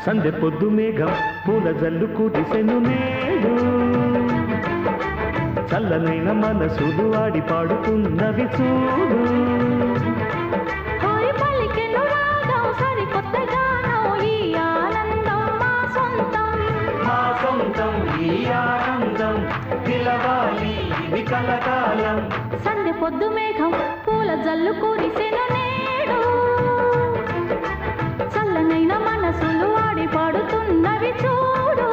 సందె పొద్దు మేఘం పూల జల్లు కురిసెను నేడు చల్లనైన మనసులు ఆడి పాడుతున్నవి చూడు పలికెను రాగం సరికొత్త గానం ఈ ఆనందం మా సొంతం మా సొంతం ఈ ఆనందం పిలవాలి ఇది కలకాలం సందె పొద్దు మేఘం పూల జల్లు కురిసెను నేడు చల్లనైన మనసులు ఆడి పాడుతున్నవి చూడు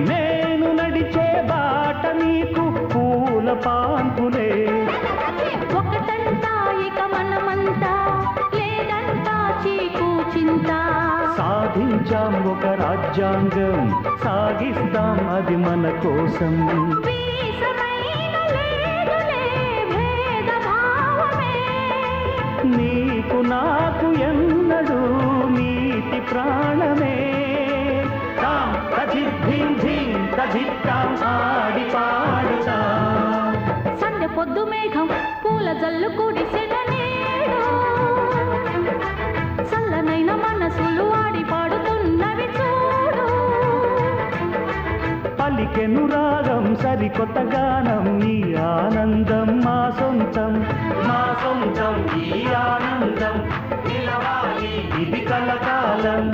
నేను నడిచే బాట నీకు పూల పాన్పులే ఒకటంతా ఇక మనమంతా లేదంతా చీకు చింత సాధించాం ఒక రాజ్యాంగం సాగిస్తాం అది మన కోసం నీకు నాకు ఎన్నడూ నీతి ప్రాణమే ఆడి పాడుతా సందె పొద్దు మేఘం పూల జల్లు కురిసెను నేడు చల్లనైన మనసులు ఆడి పాడుతున్నవి చూడు పలికెను రాగం సరికొత్త గానం ఈ ఆనందం మా సొంతం ఈ ఆనందం నిలవాలి ఇది కలకాలం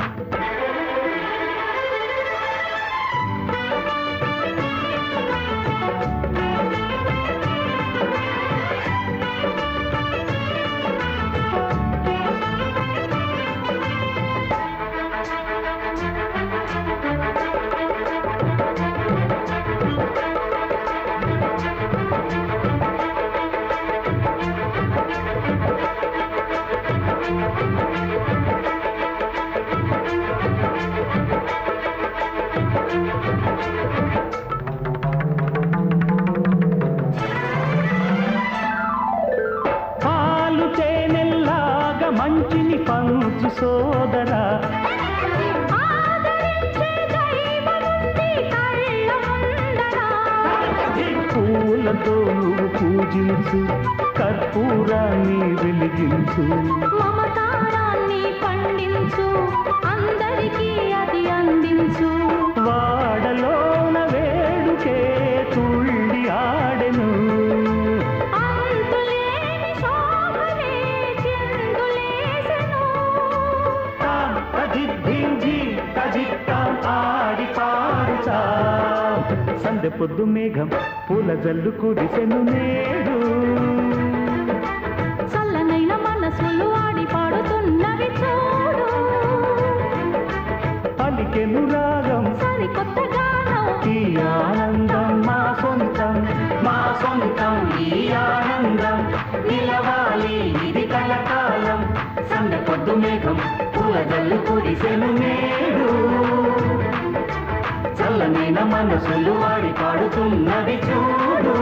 మంచిని పంచు సోదరా పూలతో నువ్వు పూజించు కర్పూరాన్ని వెలిగించు మమకారాన్ని పండించు అందరికీ అది అందించు వాడలోన వేడుకే తుళ్ళి ఆడెను ఆడి పాడుతా సందె పొద్దు మేఘం పూల జల్లు కురిసెను నేడు చల్లనైన మనసులు ఆడి పాడుతున్నవి చూడు పలికెను రాగం సరికొత్త గానం ఈ ఆనందం మా సొంతం ఈ ఆనందం నిలవాలి ఇది కలకాలం సందె పొద్దు మేఘం పూల జల్లు కురిసెను నేడు చల్లనైన మనసులు వాడి పాడుతున్నది చూడు